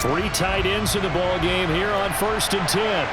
Three tight ends in the ball game here on 1st and 10.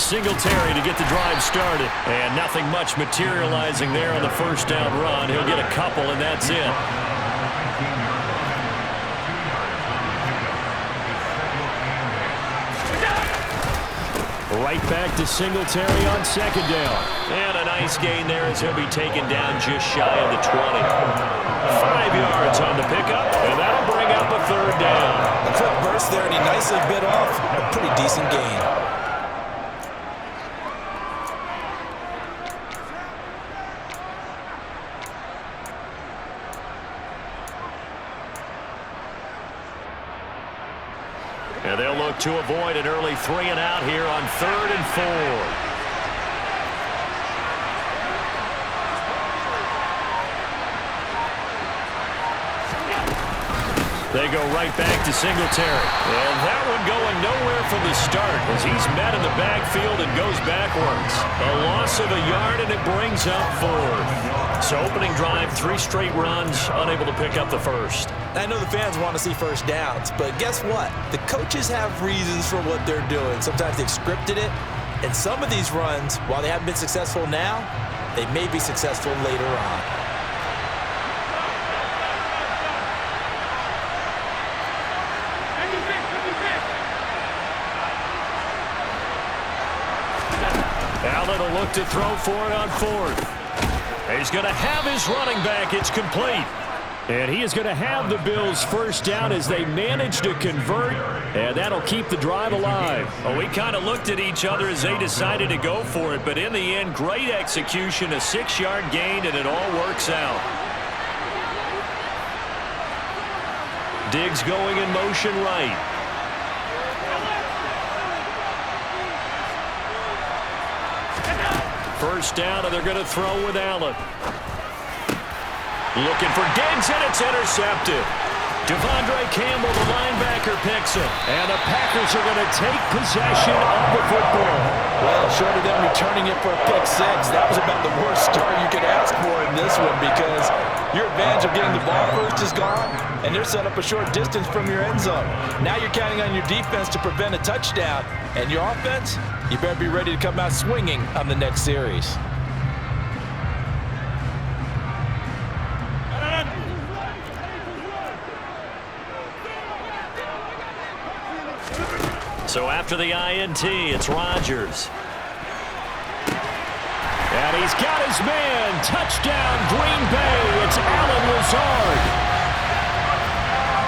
Singletary to get the drive started. And nothing much materializing there on the first down run. He'll get a couple, and that's it. Right back to Singletary on 2nd down. And a nice gain there as he'll be taken down just shy of the 20. 5 yards on the pickup, and that'll bring up a 3rd down. A quick burst there, and he nicely bit off a pretty decent gain. And they'll look to avoid an early 3 and out here on 3rd and 4. They go right back to Singletary. And that one going nowhere from the start as he's met in the backfield and goes backwards. A loss of a yard, and it brings up 4th. So opening drive, 3 straight runs, unable to pick up the first. I know the fans want to see first downs, but guess what? The coaches have reasons for what they're doing. Sometimes they've scripted it, and some of these runs, while they haven't been successful now, they may be successful later on. Allen will look to throw for it on 4th. He's going to have his running back. It's complete. And he is going to have the Bills' first down as they manage to convert, and that'll keep the drive alive. Well, we kind of looked at each other as they decided to go for it, but in the end, great execution, a 6-yard gain, and it all works out. Diggs going in motion right. First down, and they're going to throw with Allen. Looking for Diggs, and it's intercepted. Devondre Campbell, the linebacker, picks him. And the Packers are going to take possession of the football. Well, short of them returning it for a pick 6, that was about the worst start you could ask for in this one because your advantage of getting the ball first is gone, and they're set up a short distance from your end zone. Now you're counting on your defense to prevent a touchdown, and your offense, you better be ready to come out swinging on the next series. So after the INT, it's Rodgers. And he's got his man. Touchdown, Green Bay. It's Allen Lazard.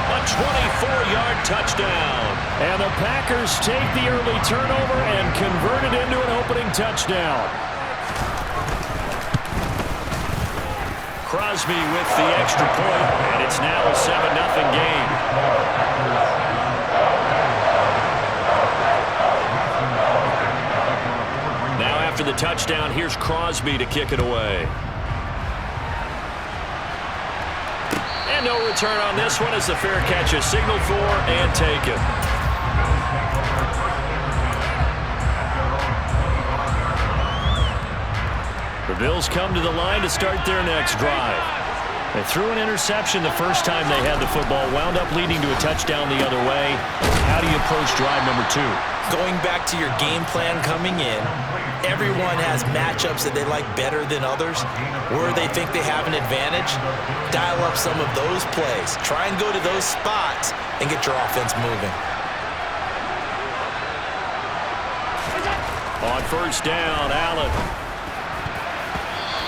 A 24-yard touchdown. And the Packers take the early turnover and convert it into an opening touchdown. Crosby with the extra point, and it's now a 7-0 game. After the touchdown, here's Crosby to kick it away. And no return on this one as the fair catch is signaled for and taken. The Bills come to the line to start their next drive. They threw an interception the first time they had the football, wound up leading to a touchdown the other way. How do you approach drive number 2? Going back to your game plan coming in, everyone has matchups that they like better than others, where they think they have an advantage. Dial up some of those plays. Try and go to those spots and get your offense moving. On first down, Allen.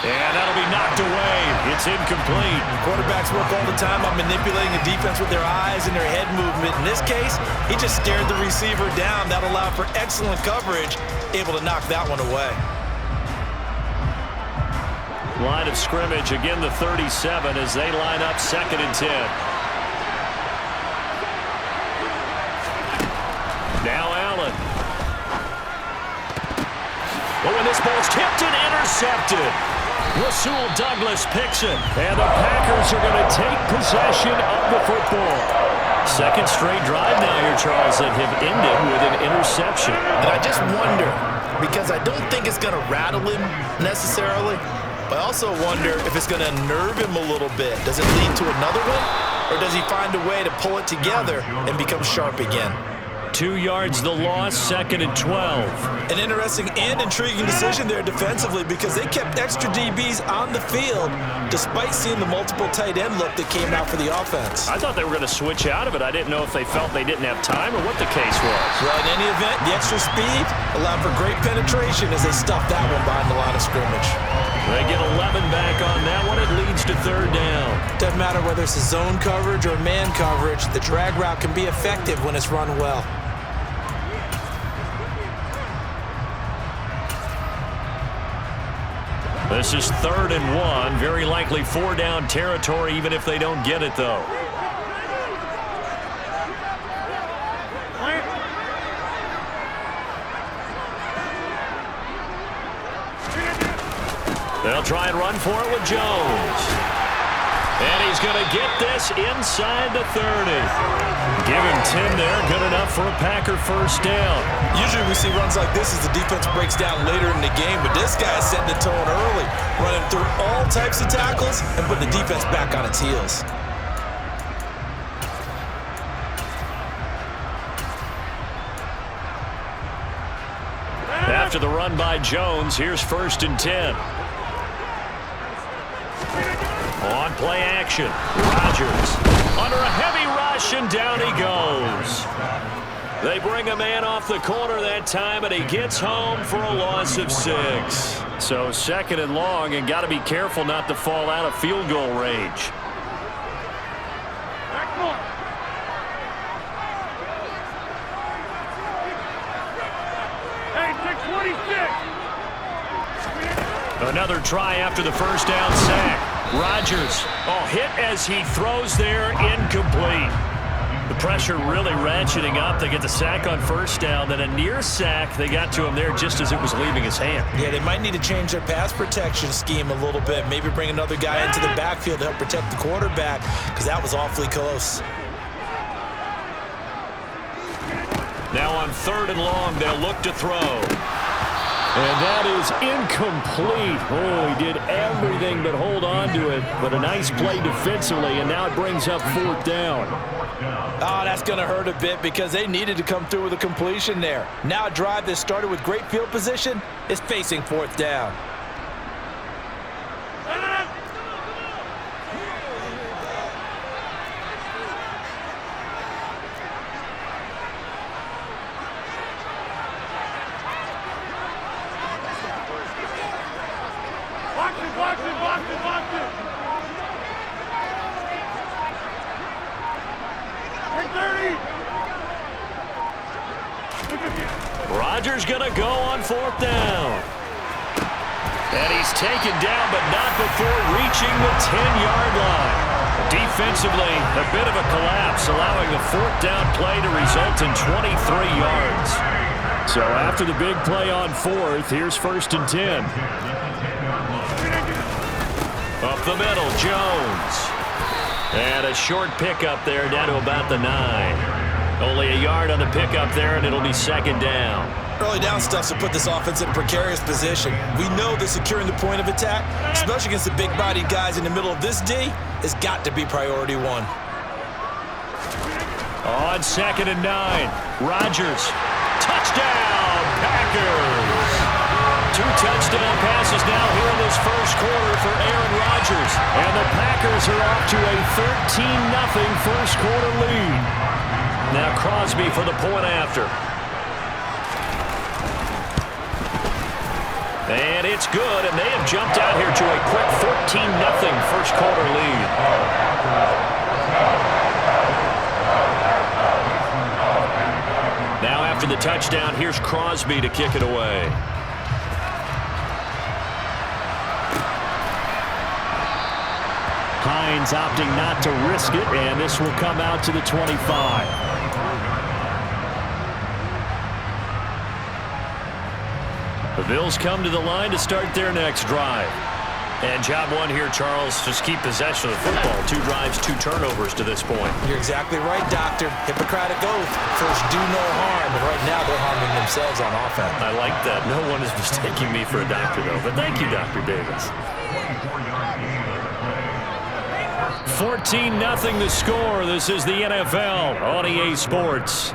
And that'll be knocked away. It's incomplete. Quarterbacks work all the time on manipulating the defense with their eyes and their head movement. In this case, he just stared the receiver down. That allowed for excellent coverage, able to knock that one away. Line of scrimmage, again the 37 as they line up 2nd and 10. Now Allen. Oh, and this ball's tipped and intercepted. Rasul Douglas picks it, and the Packers are going to take possession of the football. Second straight drive now here, Charles, that have ended with an interception. And I just wonder, because I don't think it's going to rattle him necessarily, but I also wonder if it's going to unnerve him a little bit. Does it lead to another one, or does he find a way to pull it together and become sharp again? 2 yards the loss, 2nd and 12. An interesting and intriguing decision there defensively because they kept extra DBs on the field despite seeing the multiple tight end look that came out for the offense. I thought they were going to switch out of it. I didn't know if they felt they didn't have time or what the case was. Well, in any event, the extra speed allowed for great penetration as they stuffed that one behind the line of scrimmage. They get 11 back on that one. It leads to 3rd down. Doesn't matter whether it's a zone coverage or man coverage, the drag route can be effective when it's run well. This is 3rd and 1. Very likely 4-down territory, even if they don't get it, though. They'll try and run for it with Jones. And he's going to get this inside the 30. Give him 10 there. Good enough for a Packer first down. Usually we see runs like this as the defense breaks down later in the game, but this guy's setting the tone early, running through all types of tackles and putting the defense back on its heels. After the run by Jones, here's 1st and 10. On play action, Rodgers under a heavy rush, and down he goes. They bring a man off the corner that time, and he gets home for a loss of 6. So 2nd and long, and got to be careful not to fall out of field goal range. Another try after the first down sack. Rodgers, hit as he throws there, incomplete. The pressure really ratcheting up. They get the sack on first down, then a near sack. They got to him there just as it was leaving his hand. Yeah, they might need to change their pass protection scheme a little bit. Maybe bring another guy into the backfield to help protect the quarterback because that was awfully close. Now on 3rd and long, they'll look to throw. And that is incomplete. Oh, he did everything but hold on to it. But a nice play defensively, and now it brings up 4th down. Oh, that's going to hurt a bit because they needed to come through with a completion there. Now a drive that started with great field position is facing 4th down. Rodgers going to go on 4th down. And he's taken down, but not before reaching the 10-yard line. Defensively, a bit of a collapse, allowing the 4th down play to result in 23 yards. So after the big play on 4th, here's 1st and 10. Up the middle, Jones. And a short pickup there down to about the 9. Only a yard on the pickup there, and it'll be 2nd down. Early down stuff to put this offense in a precarious position. We know that securing the point of attack, especially against the big-bodied guys in the middle of this D, has got to be priority 1. On 2nd and 9, Rodgers. Touchdown, Packers! 2 touchdown passes now here in this first quarter for Aaron Rodgers. And the Packers are off to a 13-0 first quarter lead. Now Crosby for the point after. And it's good, and they have jumped out here to a quick 14-0 first quarter lead. Now after the touchdown, here's Crosby to kick it away. Hines opting not to risk it, and this will come out to the 25. The Bills come to the line to start their next drive. And job one here, Charles, just keep possession of the football. 2 drives, 2 turnovers to this point. You're exactly right, Doctor. Hippocratic oath. First, do no harm. And right now, they're harming themselves on offense. I like that. No one is mistaking me for a doctor, though. But thank you, Dr. Davis. 14-0 the score. This is the NFL on EA Sports.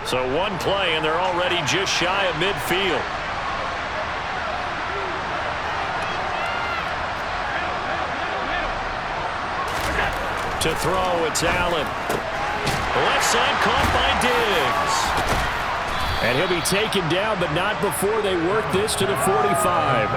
So one play, and they're already just shy of midfield. To throw, it's Allen. Left side caught by Diggs. And he'll be taken down, but not before they work this to the 45.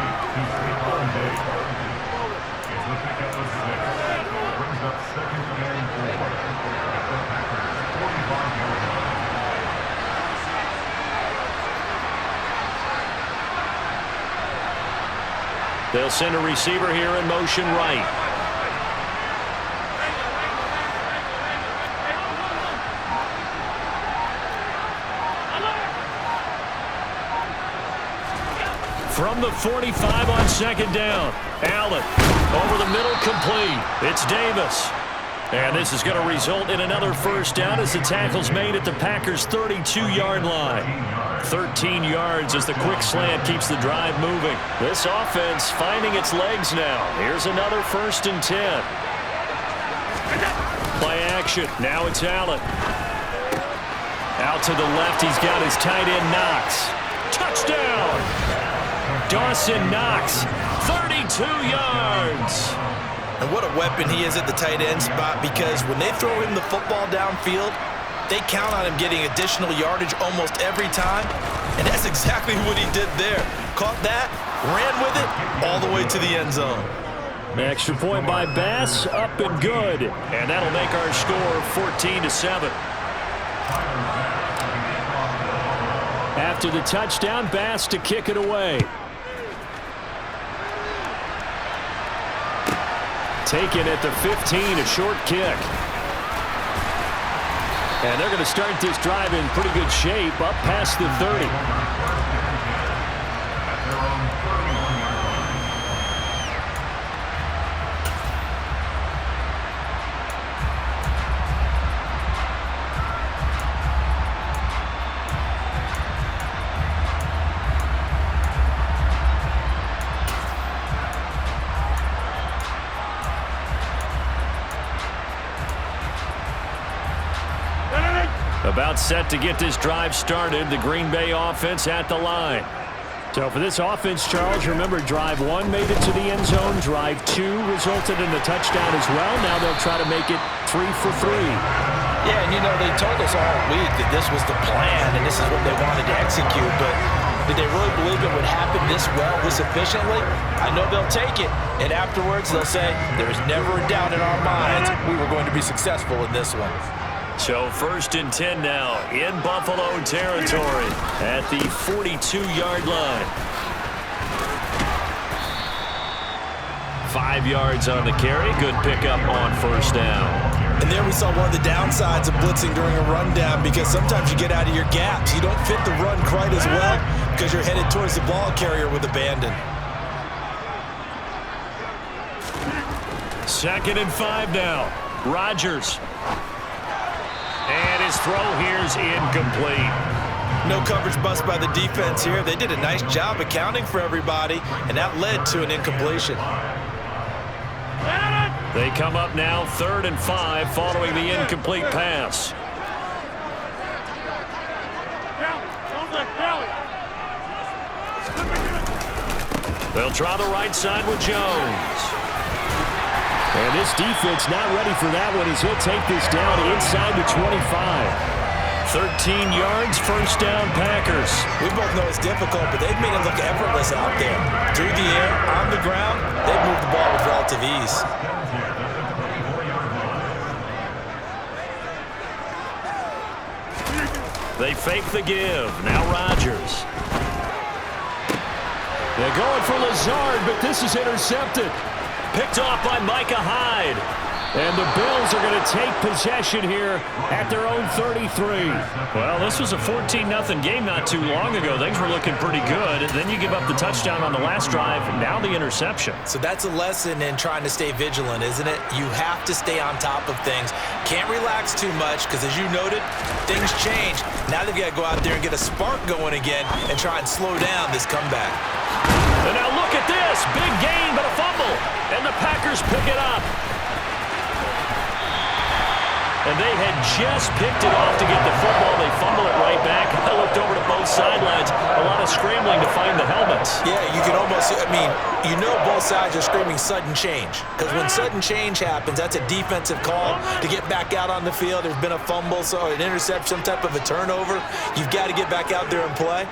They'll send a receiver here in motion right. From the 45 on second down. Allen over the middle, complete. It's Davis. And this is going to result in another first down as the tackle's made at the Packers' 32-yard line. 13 yards as the quick slant keeps the drive moving. This offense finding its legs now. Here's another 1st and 10. Play action. Now it's Allen. Out to the left, he's got his tight end Knox. Touchdown! Dawson Knox, 32 yards. And what a weapon he is at the tight end spot, because when they throw him the football downfield, they count on him getting additional yardage almost every time. And that's exactly what he did there. Caught that, ran with it, all the way to the end zone. Extra point by Bass, up and good. And that'll make our score 14-7. After the touchdown, Bass to kick it away. Taken at the 15, a short kick. And they're going to start this drive in pretty good shape, up past the 30. About set to get this drive started. The Green Bay offense at the line. So for this offense, Charles, remember drive 1 made it to the end zone. Drive 2 resulted in a touchdown as well. Now they'll try to make it 3 for 3. Yeah, and you know, they told us all week that this was the plan and this is what they wanted to execute, but did they really believe it would happen this well, this efficiently? I know they'll take it, and afterwards they'll say, there's never a doubt in our minds we were going to be successful in this one. So 1st and 10 now in Buffalo territory at the 42-yard line. 5 yards on the carry. Good pickup on 1st down. And there we saw one of the downsides of blitzing during a rundown, because sometimes you get out of your gaps. You don't fit the run quite as well because you're headed towards the ball carrier with abandon. 2nd and 5 now. Rodgers. And his throw here is incomplete. No coverage bust by the defense here. They did a nice job accounting for everybody, and that led to an incompletion. They come up now 3rd and 5 following the incomplete pass. They'll try the right side with Jones. And this defense not ready for that one as he'll take this down inside the 25. 13 yards, 1st down Packers. We both know it's difficult, but they've made it look effortless out there. Through the air, on the ground, they've moved the ball with relative ease. They fake the give. Now Rodgers. They're going for Lazard, but this is intercepted. Picked off by Micah Hyde. And the Bills are going to take possession here at their own 33. Well, this was a 14-0 game not too long ago. Things were looking pretty good. And then you give up the touchdown on the last drive, and now the interception. So that's a lesson in trying to stay vigilant, isn't it? You have to stay on top of things. Can't relax too much because, as you noted, things change. Now they've got to go out there and get a spark going again and try and slow down this comeback. And now look at this. Big gain, but a fumble. And the Packers pick it up. And they had just picked it off to get the football. They fumble it right back. I looked over to both sidelines. A lot of scrambling to find the helmets. Yeah, you can almost, you know both sides are screaming sudden change. Because when sudden change happens, that's a defensive call to get back out on the field. There's been a fumble, so an interception, some type of a turnover. You've got to get back out there and play.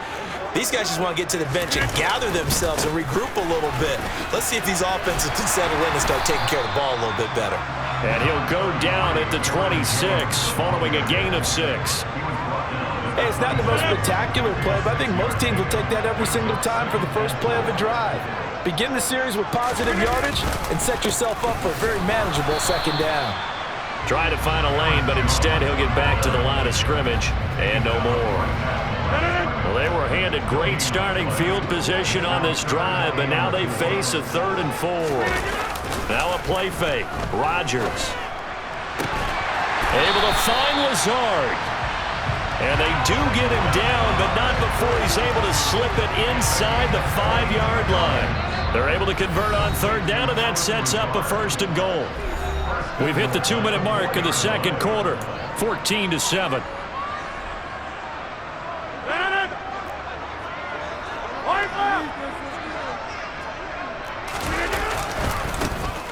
These guys just want to get to the bench and gather themselves and regroup a little bit. Let's see if these offenses can settle in and start taking care of the ball a little bit better. And he'll go down at the 26, following a gain of 6. Hey, it's not the most spectacular play, but I think most teams will take that every single time for the first play of a drive. Begin the series with positive yardage and set yourself up for a very manageable second down. Try to find a lane, but instead he'll get back to the line of scrimmage and no more. Well, they were handed great starting field position on this drive, but now they face a 3rd and 4. Now a play fake. Rodgers. Able to find Lazard. And they do get him down, but not before he's able to slip it inside the 5-yard line. They're able to convert on 3rd down, and that sets up a 1st and goal. We've hit the 2-minute mark in the second quarter. 14-7.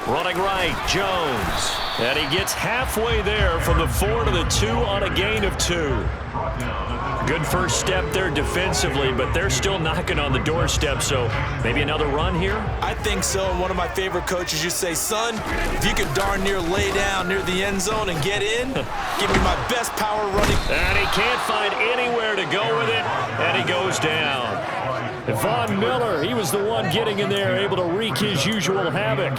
Running right, Jones. And he gets halfway there from the 4 to the 2 on a gain of 2. Good first step there defensively, but they're still knocking on the doorstep, so maybe another run here? I think so. One of my favorite coaches used to say, son, if you can darn near lay down near the end zone and get in, give me my best power running. And he can't find anywhere to go with it, and he goes down. Von Miller, he was the one getting in there, able to wreak his usual havoc.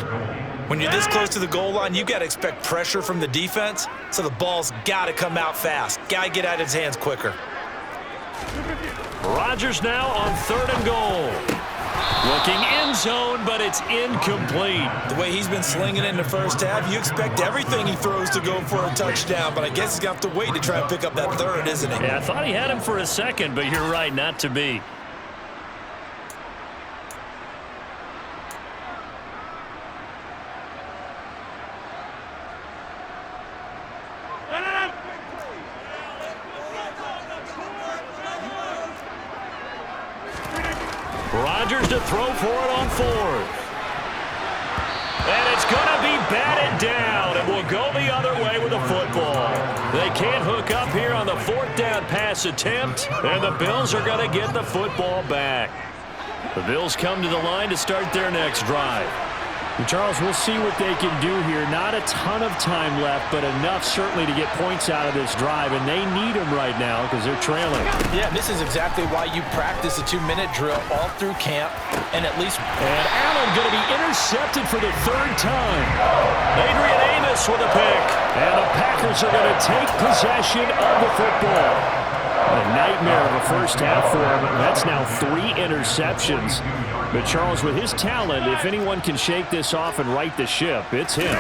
When you're this close to the goal line, you've got to expect pressure from the defense, so the ball's got to come out fast. Got to get out of his hands quicker. Rodgers now on 3rd and goal. Looking end zone, but it's incomplete. The way he's been slinging it in the first half, you expect everything he throws to go for a touchdown, but I guess he's going to have to wait to try and pick up that 3rd, isn't he? Yeah, I thought he had him for a second, but you're right, not to be. Rodgers to throw for it on 4th. And it's going to be batted down, and will go the other way with the football. They can't hook up here on the 4th down pass attempt, and the Bills are going to get the football back. The Bills come to the line to start their next drive. Charles, we'll see what they can do here. Not a ton of time left, but enough certainly to get points out of this drive, and they need them right now because they're trailing. Yeah, this is exactly why you practice a 2-minute drill all through camp, and at least... And Allen going to be intercepted for the 3rd time. Adrian Amos with a pick. And the Packers are going to take possession of the football. A nightmare of a first half for him. That's now 3 interceptions. But Charles, with his talent, if anyone can shake this off and right the ship, it's him.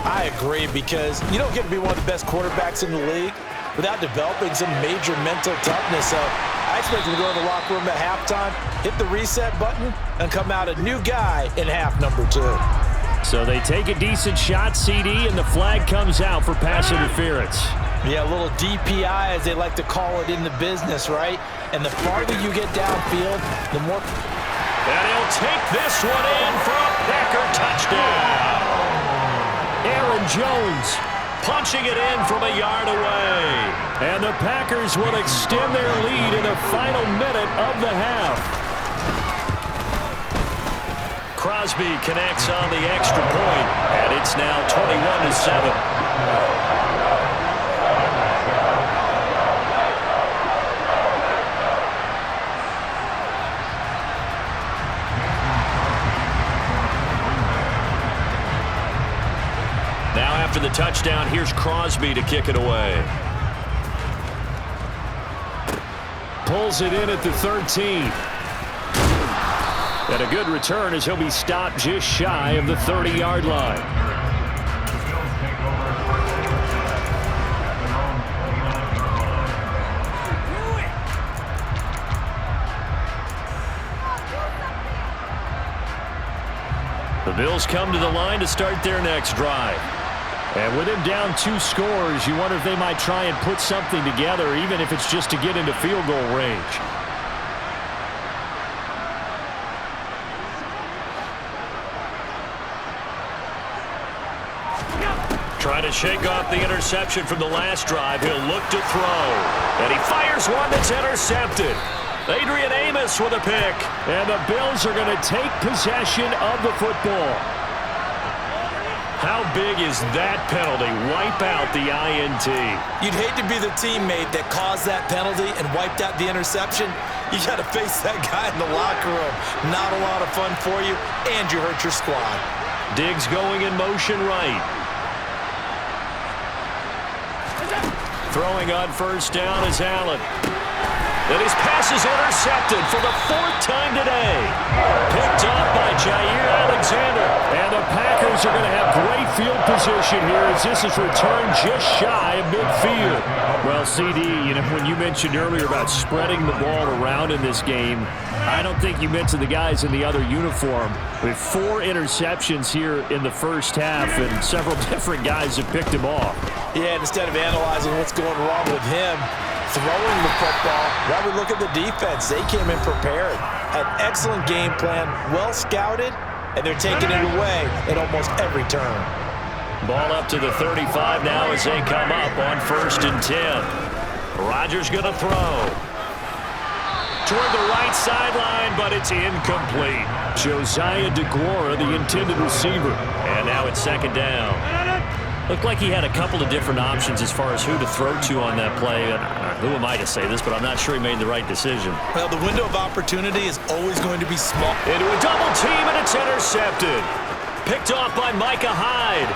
I agree, because you don't get to be one of the best quarterbacks in the league without developing some major mental toughness. So I expect him to go to the locker room at halftime, hit the reset button, and come out a new guy in half number 2. So they take a decent shot, CD, and the flag comes out for pass interference. Yeah, a little DPI, as they like to call it in the business, right? And the farther you get downfield, the more... And he'll take this one in for a Packer touchdown. Aaron Jones punching it in from a yard away. And the Packers will extend their lead in the final minute of the half. Crosby connects on the extra point, and it's now 21-7. touchdown. Here's Crosby to kick it away. Pulls it in at the 13. And a good return as he'll be stopped just shy of the 30-yard line. The Bills come to the line to start their next drive. And with him down 2 scores, you wonder if they might try and put something together, even if it's just to get into field goal range. Trying to shake off the interception from the last drive. He'll look to throw. And he fires one that's intercepted. Adrian Amos with a pick. And the Bills are going to take possession of the football. How big is that penalty? Wipe out the INT. You'd hate to be the teammate that caused that penalty and wiped out the interception. You got to face that guy in the locker room. Not a lot of fun for you, and you hurt your squad. Diggs going in motion right. Throwing on first down is Allen. And his pass is intercepted for the 4th time today. Picked up by Jair Alexander. And the Packers are going to have great field position here as this is returned just shy of midfield. Well, CD, when you mentioned earlier about spreading the ball around in this game, I don't think you mentioned the guys in the other uniform. With 4 interceptions here in the first half, and several different guys have picked him off. Yeah, instead of analyzing what's going wrong with him, throwing the football, rather look at the defense. They came in prepared, had excellent game plan, well scouted, and they're taking it away at almost every turn. Ball up to the 35 now as they come up on 1st and 10. Rodgers going to throw. Toward the right sideline, but it's incomplete. Josiah DeGuara, the intended receiver. And now it's 2nd down. Looked like he had a couple of different options as far as who to throw to on that play. Who am I to say this, but I'm not sure he made the right decision. Well, the window of opportunity is always going to be small. Into a double team, and it's intercepted. Picked off by Micah Hyde.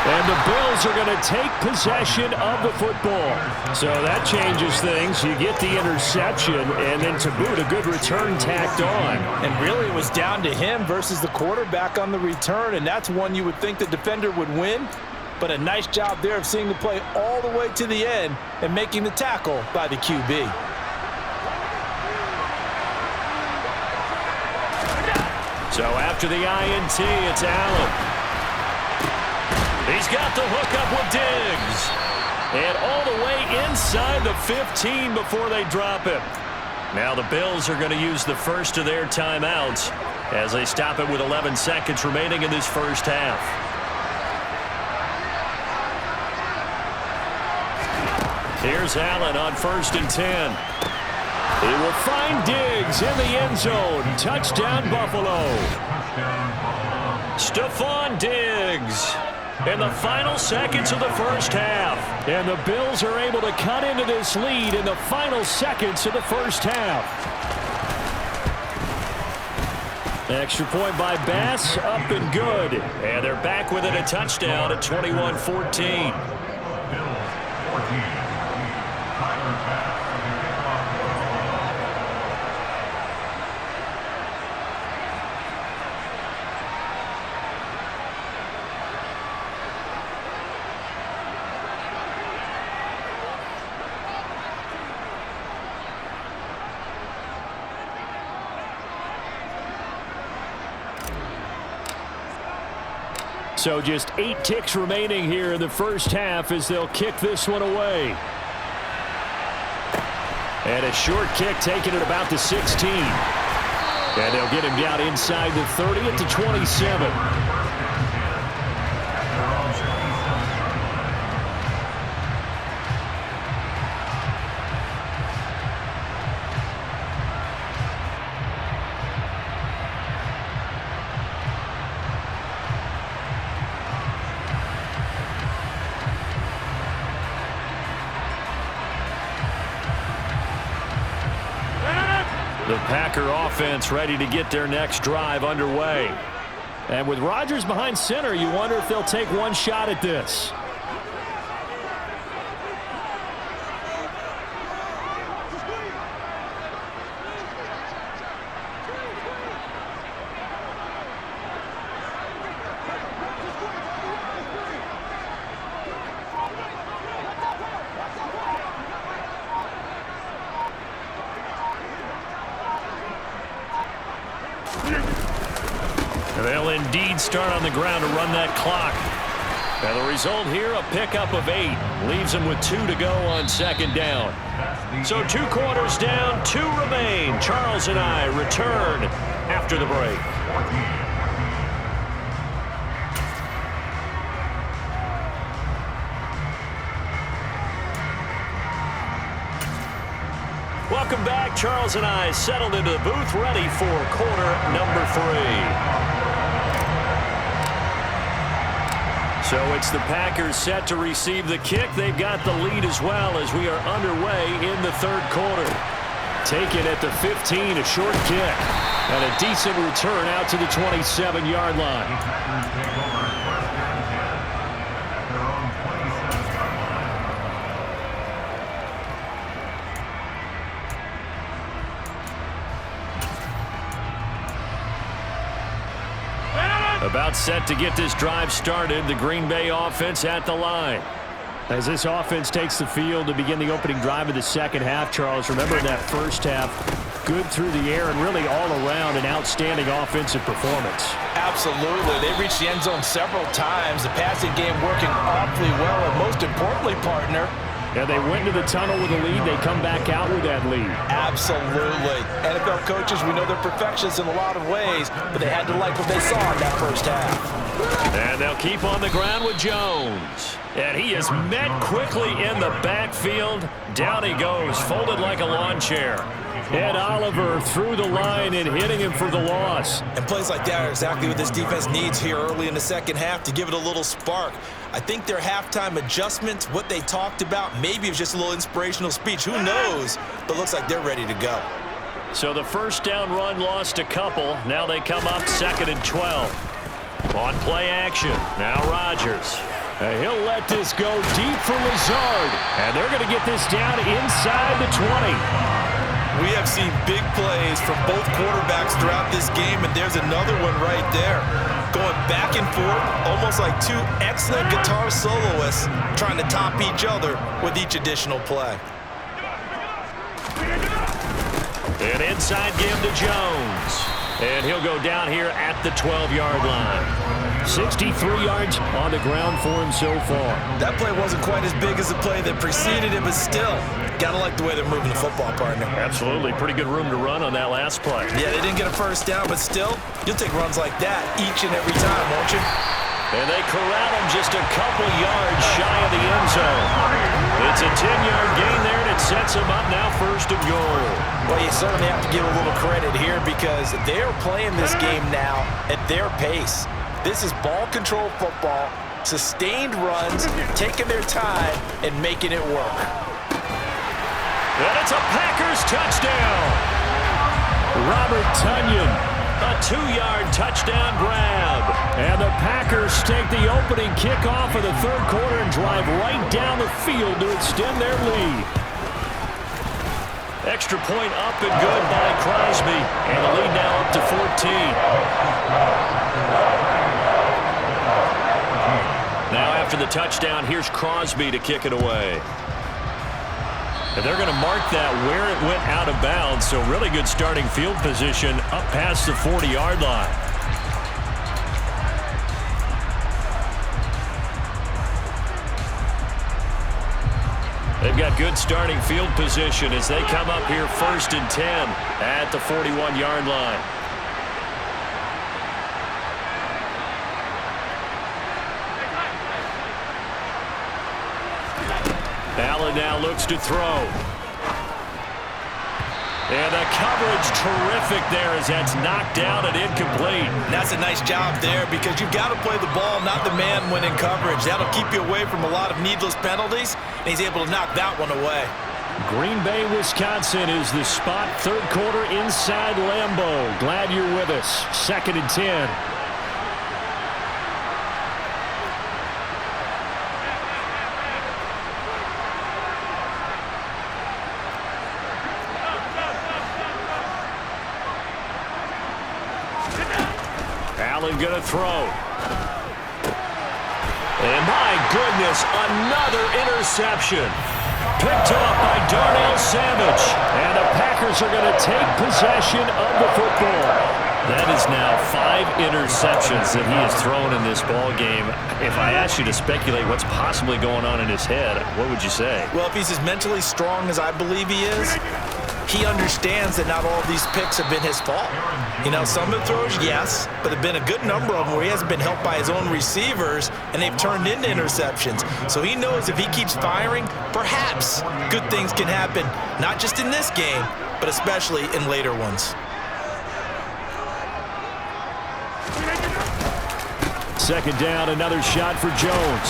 And the Bills are going to take possession of the football. So that changes things. You get the interception, and then to boot, a good return tacked on. And really, it was down to him versus the quarterback on the return, and that's one you would think the defender would win. But a nice job there of seeing the play all the way to the end and making the tackle by the QB. So after the INT, it's Allen. He's got the hook up with Diggs. And all the way inside the 15 before they drop it. Now the Bills are going to use the first of their timeouts as they stop it with 11 seconds remaining in this first half. Here's Allen on 1st and 10. He will find Diggs in the end zone. Touchdown, Buffalo. Stephon Diggs. In the final seconds of the first half. And the Bills are able to cut into this lead in the final seconds of the first half. Extra point by Bass, up and good. And they're back within a touchdown at 21-14. So just 8 ticks remaining here in the first half as they'll kick this one away. And a short kick taken at about the 16. And they'll get him down inside the 30 at the 27. The Packer offense ready to get their next drive underway. And with Rodgers behind center, you wonder if they'll take one shot at this. They'll indeed start on the ground to run that clock. And the result here, a pickup of 8. Leaves them with 2 to go on second down. So 2 quarters down, 2 remain. Charles and I return after the break. Welcome back. Charles and I settled into the booth, ready for quarter number 3. So it's the Packers set to receive the kick. They've got the lead as well as we are underway in the third quarter. Taken at the 15, a short kick. And a decent return out to the 27-yard line. About set to get this drive started. The Green Bay offense at the line. As this offense takes the field to begin the opening drive of the second half, Charles, remember in that first half, good through the air and really all around an outstanding offensive performance. Absolutely. They reached the end zone several times. The passing game working awfully well, and most importantly, partner, yeah, they went into the tunnel with a lead. They come back out with that lead. Absolutely. NFL coaches, we know they're perfectionists in a lot of ways, but they had to like what they saw in that first half. And they'll keep on the ground with Jones. And he is met quickly in the backfield. Down he goes, folded like a lawn chair. Ed Oliver through the line and hitting him for the loss. And plays like that are exactly what this defense needs here early in the second half to give it a little spark. I think their halftime adjustments, what they talked about, maybe it was just a little inspirational speech. Who knows? But looks like they're ready to go. So the first down run lost a couple. Now they come up 2nd and 12. On play action. Now Rodgers. And he'll let this go deep for Lazard. And they're going to get this down inside the 20. We have seen big plays from both quarterbacks throughout this game, and there's another one right there. Going back and forth, almost like 2 excellent guitar soloists trying to top each other with each additional play. An inside give to Jones. And he'll go down here at the 12-yard line. 63 yards on the ground for him so far. That play wasn't quite as big as the play that preceded it, but still, gotta like the way they're moving the football, partner. Absolutely. Pretty good room to run on that last play. Yeah, they didn't get a first down, but still, you'll take runs like that each and every time, won't you? And they corral him just a couple yards shy of the end zone. It's a 10-yard gain there, and it sets him up now 1st and goal. Well, you certainly have to give a little credit here because they're playing this game now at their pace. This is ball control football, sustained runs, taking their time, and making it work. And it's a Packers touchdown. Robert Tonyan. A 2-yard touchdown grab. And the Packers take the opening kickoff of the third quarter and drive right down the field to extend their lead. Extra point up and good by Crosby. And the lead now up to 14. Now after the touchdown, here's Crosby to kick it away. And they're going to mark that where it went out of bounds. So really good starting field position up past the 40-yard line. They've got good starting field position as they come up here 1st and 10 at the 41-yard line. Allen now looks to throw. And the coverage terrific there as that's knocked down and incomplete. That's a nice job there because you've got to play the ball, not the man when in coverage. That'll keep you away from a lot of needless penalties, and he's able to knock that one away. Green Bay, Wisconsin is the spot. Third quarter inside Lambeau. Glad you're with us. 2nd and 10. Allen going to throw. And my goodness, another interception. Picked off by Darnell Savage. And the Packers are going to take possession of the football. That is now 5 interceptions that he has thrown in this ball game. If I asked you to speculate what's possibly going on in his head, what would you say? Well, if he's as mentally strong as I believe he is, he understands that not all of these picks have been his fault. You know, some of the throws, yes, but there have been a good number of them where he hasn't been helped by his own receivers, and they've turned into interceptions. So he knows if he keeps firing, perhaps good things can happen, not just in this game, but especially in later ones. Second down, another shot for Jones.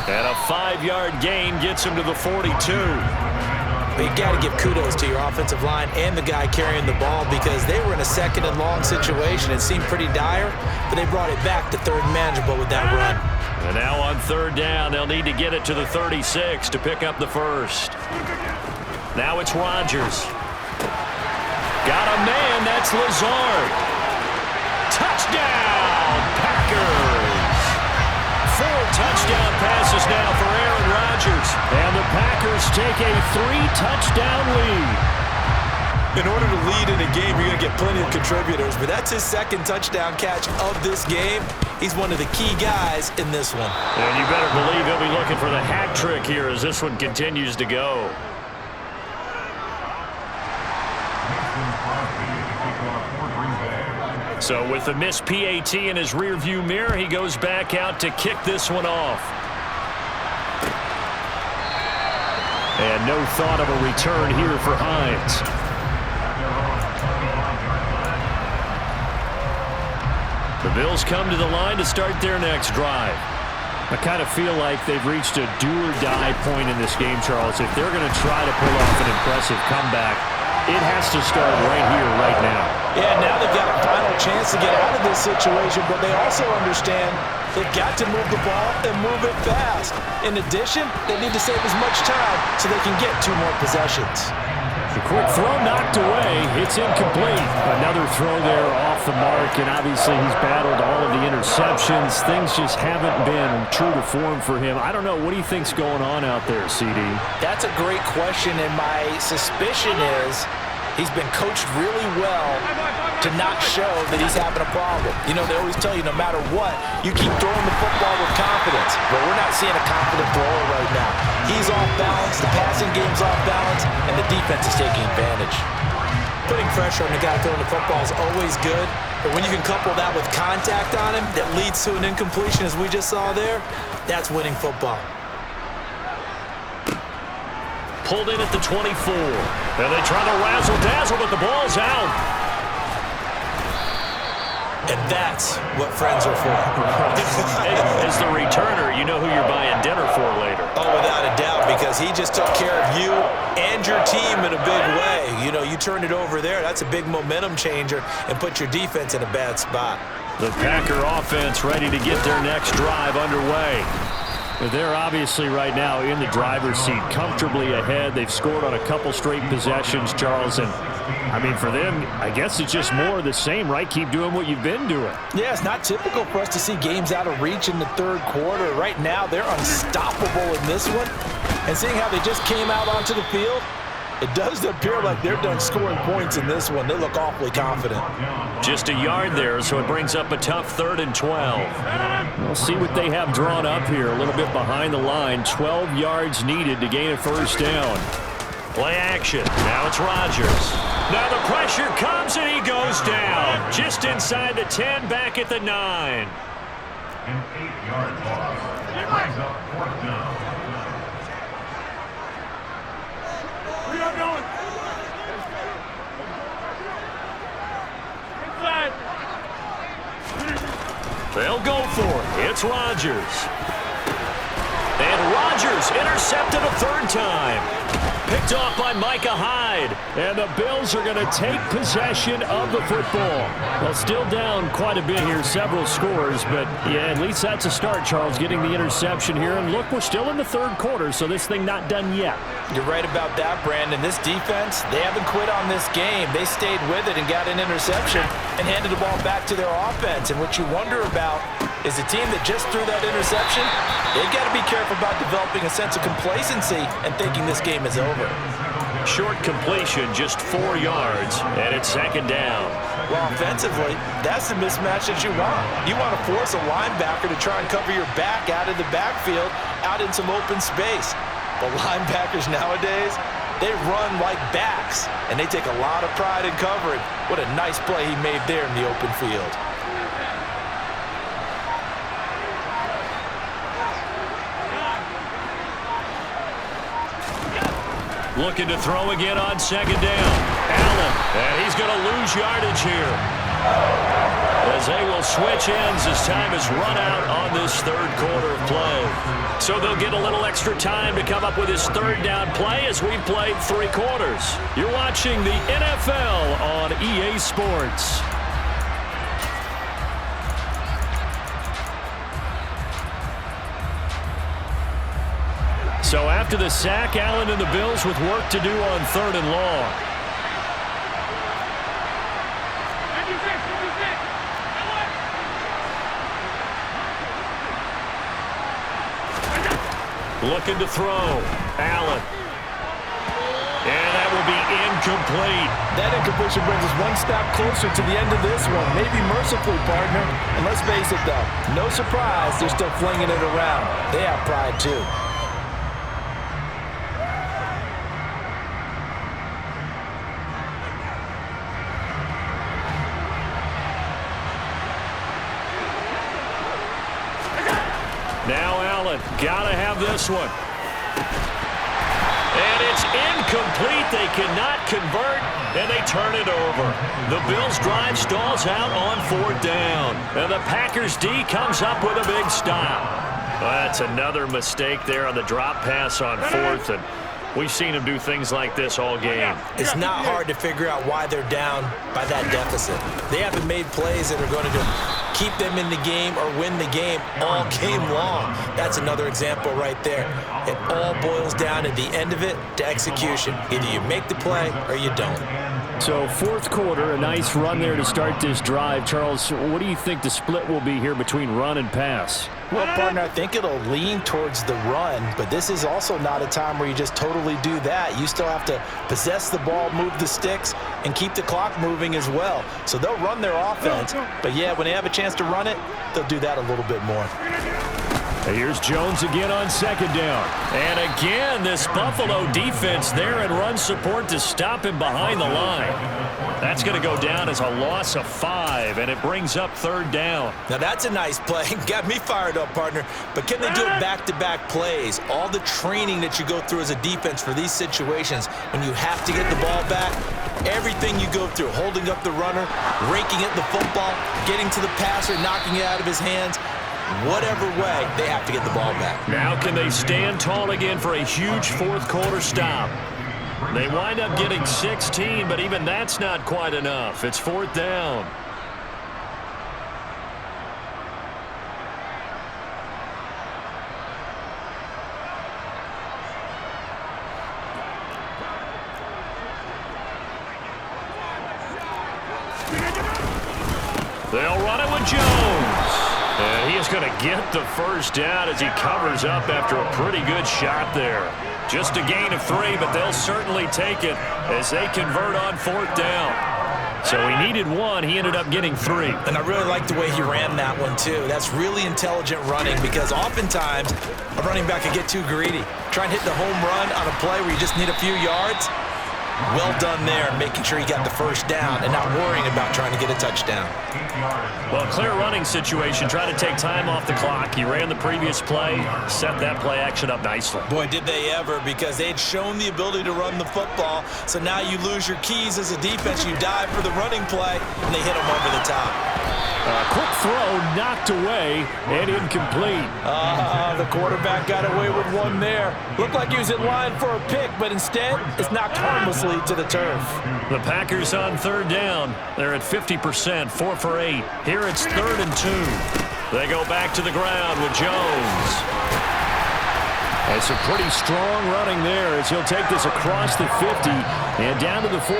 And a 5-yard gain gets him to the 42. You got to give kudos to your offensive line and the guy carrying the ball because they were in a second and long situation. It seemed pretty dire, but they brought it back to third and manageable with that run. And now on third down, they'll need to get it to the 36 to pick up the first. Now it's Rodgers. Got a man, that's Lazard. Touchdown, Packers! 4 touchdown passes now for Aaron Rodgers. And the Packers take a 3-touchdown lead. In order to lead in a game, you're going to get plenty of contributors, but that's his second touchdown catch of this game. He's one of the key guys in this one. And you better believe he'll be looking for the hat trick here as this one continues to go. So with the missed PAT in his rearview mirror, he goes back out to kick this one off. And no thought of a return here for Hines. The Bills come to the line to start their next drive. I kind of feel like they've reached a do-or-die point in this game, Charles. If they're going to try to pull off an impressive comeback, it has to start right here, right now. Yeah, now they've got a final chance to get out of this situation, but they also understand they've got to move the ball and move it fast. In addition, they need to save as much time so they can get 2 more possessions. The quick throw knocked away. It's incomplete. Another throw there off the mark, and obviously he's battled all of the interceptions. Things just haven't been true to form for him. I don't know. What do you think's going on out there, CD? That's a great question, and my suspicion is he's been coached really well to not show that he's having a problem. You know, they always tell you no matter what, you keep throwing the football with confidence. But we're not seeing a confident thrower right now. He's off balance, the passing game's off balance, and the defense is taking advantage. Putting pressure on the guy throwing the football is always good, but when you can couple that with contact on him that leads to an incompletion as we just saw there, that's winning football. Pulled in at the 24. And they try to razzle-dazzle, but the ball's out. And that's what friends are for. Hey, as the returner, you know who you're buying dinner for later. Oh, without a doubt, because he just took care of you and your team in a big way. You know, you turned it over there. That's a big momentum changer and put your defense in a bad spot. The Packer offense ready to get their next drive underway. They're obviously right now in the driver's seat, comfortably ahead. They've scored on a couple straight possessions, Charles. And, I mean, for them, I guess it's just more of the same, right? Keep doing what you've been doing. Yeah, it's not typical for us to see games out of reach in the third quarter. Right now, they're unstoppable in this one. And seeing how they just came out onto the field, it does appear like they're done scoring points in this one. They look awfully confident. Just a yard there, so it brings up a tough 3rd and 12. We'll see what they have drawn up here. A little bit behind the line. 12 yards needed to gain a first down. Play action. Now it's Rodgers. Now the pressure comes and he goes down. Just inside the 10, back at the 9. An 8-yard loss. It brings up 4th down. They'll go for it. It's Rodgers. And Rodgers intercepted a 3rd time. Picked off by Micah Hyde. And the Bills are going to take possession of the football. Well, still down quite a bit here, several scores, but yeah, at least that's a start, Charles, getting the interception here. And look, we're still in the third quarter, so this thing not done yet. You're right about that, Brandon. This defense, they haven't quit on this game. They stayed with it and got an interception and handed the ball back to their offense. And what you wonder about is the team that just threw that interception, they've got to be careful about developing a sense of complacency and thinking this game is over. Short completion, just 4 yards, and it's second down. Well, offensively, that's the mismatch that you want. You want to force a linebacker to try and cover your back out of the backfield, out in some open space. But linebackers nowadays, they run like backs, and they take a lot of pride in covering. What a nice play he made there in the open field. Looking to throw again on second down. Allen, and he's going to lose yardage here. As they will switch ends as time is run out on this third quarter of play. So they'll get a little extra time to come up with his third down play as we've played 3 quarters. You're watching the NFL on EA Sports. So after the sack, Allen and the Bills with work to do on 3rd and long. Looking to throw. Allen. And that will be incomplete. That incompletion brings us one step closer to the end of this one. Maybe mercifully, partner. And let's face it, though, no surprise they're still flinging it around. They have pride, too. Now Allen, gotta have this one. And it's incomplete. They cannot convert, and they turn it over. The Bills' drive stalls out on 4th down. And the Packers' D comes up with a big stop. Well, that's another mistake there on the drop pass on 4th, and we've seen them do things like this all game. It's not hard to figure out why they're down by that deficit. They haven't made plays that are going to keep them in the game or win the game all game long. That's another example right there. It all boils down at the end of it to execution. Either you make the play or you don't. So 4th quarter, a nice run there to start this drive. Charles, what do you think the split will be here between run and pass? Well, partner, I think it'll lean towards the run, but this is also not a time where you just totally do that. You still have to possess the ball, move the sticks, and keep the clock moving as well. So they'll run their offense, but yeah, when they have a chance to run it, they'll do that a little bit more. Here's Jones again on 2nd down. And again, this Buffalo defense there in run support to stop him behind the line. That's going to go down as a loss of 5, and it brings up 3rd down. Now that's a nice play. Got me fired up, partner. But can they do it back-to-back plays? All the training that you go through as a defense for these situations, when you have to get the ball back, everything you go through, holding up the runner, raking at the football, getting to the passer, knocking it out of his hands, whatever way, they have to get the ball back. Now can they stand tall again for a huge 4th quarter stop? They wind up getting 16, but even that's not quite enough. It's 4th down. They'll run it with Jones. And he is going to get the first down as he covers up after a pretty good shot there. Just a gain of 3, but they'll certainly take it as they convert on 4th down. So he needed 1. He ended up getting 3. And I really like the way he ran that one, too. That's really intelligent running because oftentimes a running back can get too greedy. Try and hit the home run on a play where you just need a few yards. Well done there, making sure he got the first down and not worrying about trying to get a touchdown. Well, clear running situation, trying to take time off the clock. He ran the previous play, set that play action up nicely. Boy, did they ever, because they had shown the ability to run the football. So now you lose your keys as a defense. You dive for the running play, and they hit him over the top. Quick throw knocked away and incomplete. The quarterback got away with one there. Looked like he was in line for a pick, but instead it's knocked harmlessly to the turf. The Packers on third down. They're at 50%, 4 for 8. Here it's 3rd and 2. They go back to the ground with Jones. It's a pretty strong running there as he'll take this across the 50 and down to the 44.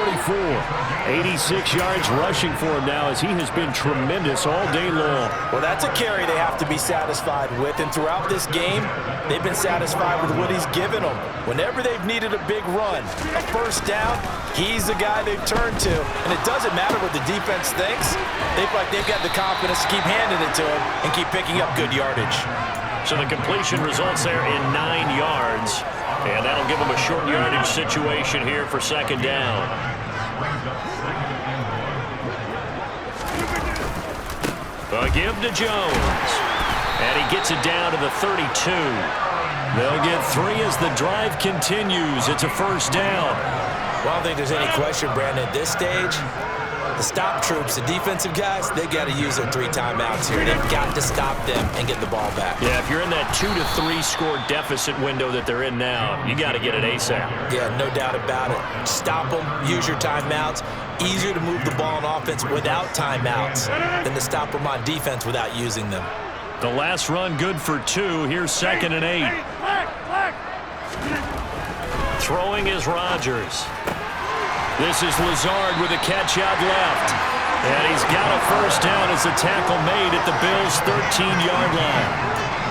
86 yards rushing for him now as he has been tremendous all day long. Well, that's a carry they have to be satisfied with, and throughout this game, they've been satisfied with what he's given them. Whenever they've needed a big run, a first down, he's the guy they've turned to, and it doesn't matter what the defense thinks. They feel like they've got the confidence to keep handing it to him and keep picking up good yardage. So the completion results there in 9 yards. And that'll give them a short yardage situation here for 2nd down. A give to Jones. And he gets it down to the 32. They'll get 3 as the drive continues. It's a 1st down. Well, I don't think there's any question, Brandon, at this stage. The stop troops, the defensive guys, they got to use their 3 timeouts here. They've got to stop them and get the ball back. Yeah, if you're in that 2 to 3 score deficit window that they're in now, you got to get it ASAP. Yeah, no doubt about it. Stop them, use your timeouts. Easier to move the ball on offense without timeouts than to stop them on defense without using them. The last run good for 2. Here's 2nd and 8. Throwing is Rodgers. This is Lazard with a catch out left. And he's got a 1st down as the tackle made at the Bills' 13-yard line.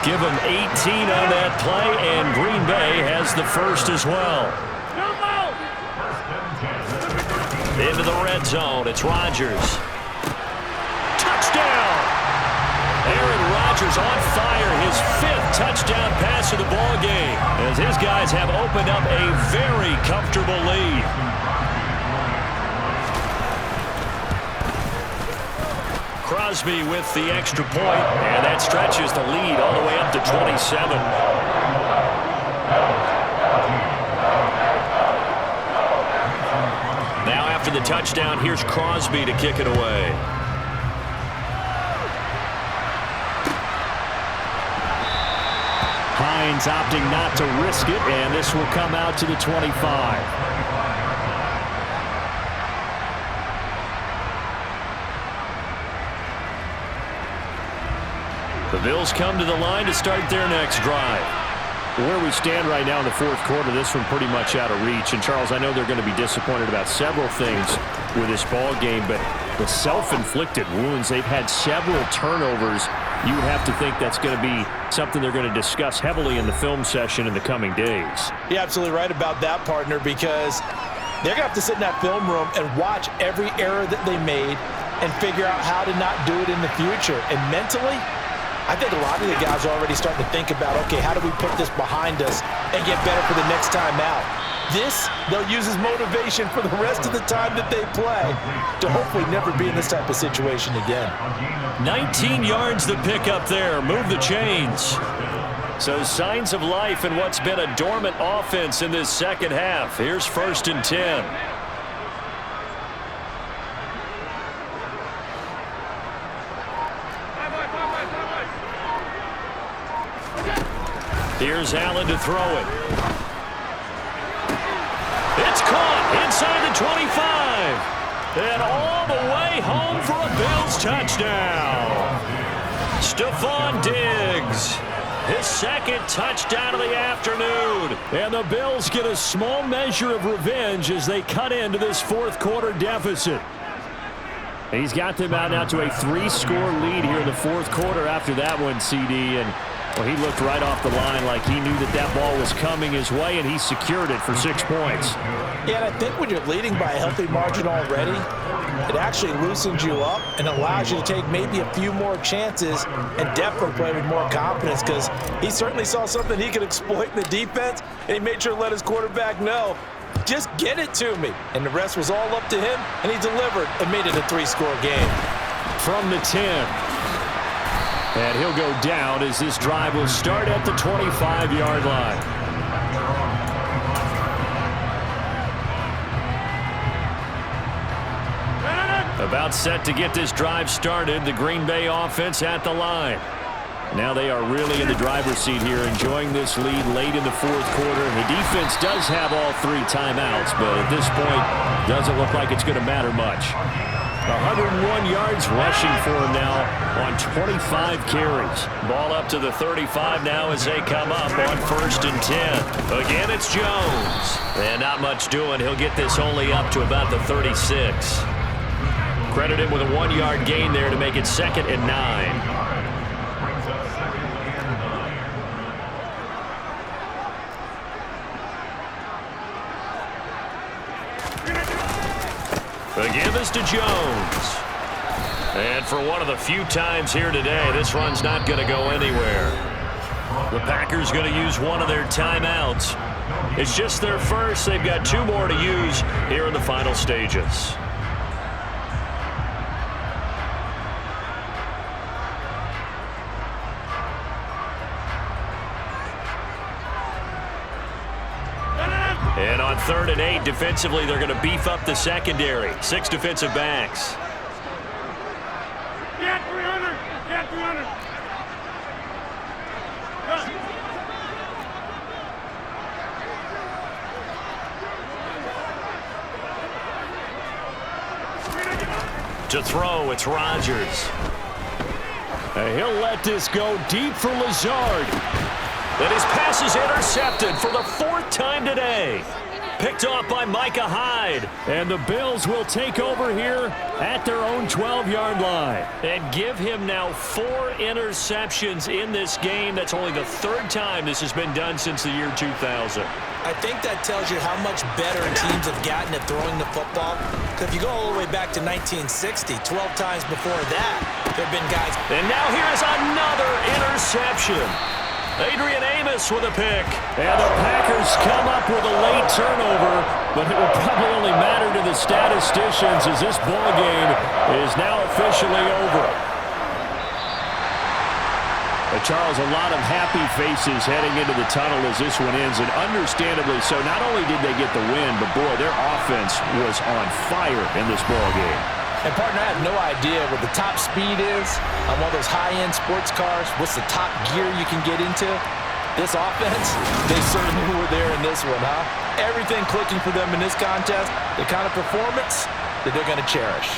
Give him 18 on that play, and Green Bay has the 1st as well. Into the red zone, it's Rodgers. Touchdown! Aaron Rodgers on fire, his 5th touchdown pass of the ball game, as his guys have opened up a very comfortable lead. Crosby with the extra point, and that stretches the lead all the way up to 27. Now after the touchdown, here's Crosby to kick it away. Hines opting not to risk it, and this will come out to the 25. The Bills come to the line to start their next drive. Where we stand right now in the 4th quarter, this one pretty much out of reach. And, Charles, I know they're going to be disappointed about several things with this ball game, but the self-inflicted wounds, they've had several turnovers. You would have to think that's going to be something they're going to discuss heavily in the film session in the coming days. You're absolutely right about that, partner, because they're going to have to sit in that film room and watch every error that they made and figure out how to not do it in the future. And mentally, I think a lot of the guys are already starting to think about, okay, how do we put this behind us and get better for the next time out? This, they'll use as motivation for the rest of the time that they play to hopefully never be in this type of situation again. 19 yards the pick up there. Move the chains. So signs of life in what's been a dormant offense in this 2nd half. Here's 1st and 10. Here's Allen to throw it. It's caught inside the 25. And all the way home for a Bills touchdown. Stephon Diggs. His 2nd touchdown of the afternoon. And the Bills get a small measure of revenge as they cut into this 4th quarter deficit. He's got them out now to a 3-score lead here in the 4th quarter after that one, CD. And well, he looked right off the line like he knew that that ball was coming his way, and he secured it for 6 points. Yeah, and I think when you're leading by a healthy margin already, it actually loosens you up and allows you to take maybe a few more chances and definitely play with more confidence, because he certainly saw something he could exploit in the defense, and he made sure to let his quarterback know, just get it to me. And the rest was all up to him, and he delivered and made it a 3-score game. From the 10. And he'll go down as this drive will start at the 25-yard line. About set to get this drive started. The Green Bay offense at the line. Now they are really in the driver's seat here, enjoying this lead late in the fourth quarter. The defense does have all 3 timeouts, but at this point, doesn't look like it's going to matter much. 101 yards rushing for him now on 25 carries. Ball up to the 35 now as they come up on 1st and 10. Again, it's Jones. And not much doing. He'll get this only up to about the 36. Credit him with a 1-yard gain there to make it 2nd and 9. The give is to Jones. And for one of the few times here today, this run's not going to go anywhere. The Packers going to use one of their timeouts. It's just their first. They've got 2 more to use here in the final stages. And on 3rd and 8, defensively, they're going to beef up the secondary. 6 defensive backs. Get 300! Get 300! To throw, it's Rodgers. And he'll let this go deep for Lazard. And his pass is intercepted for the 4th time today. Picked off by Micah Hyde. And the Bills will take over here at their own 12-yard line. And give him now 4 interceptions in this game. That's only the 3rd time this has been done since the year 2000. I think that tells you how much better teams have gotten at throwing the football. Because if you go all the way back to 1960, 12 times before that, there have been guys. And now here is another interception. Adrian Amos with a pick. And the Packers come up with a late turnover, but it will probably only matter to the statisticians as this ball game is now officially over. Charles, a lot of happy faces heading into the tunnel as this one ends, and understandably so. Not only did they get the win, but boy, their offense was on fire in this ball game. And, partner, I have no idea what the top speed is on one of those high-end sports cars. What's the top gear you can get into? This offense, they certainly were there in this one, huh? Everything clicking for them in this contest, the kind of performance that they're going to cherish.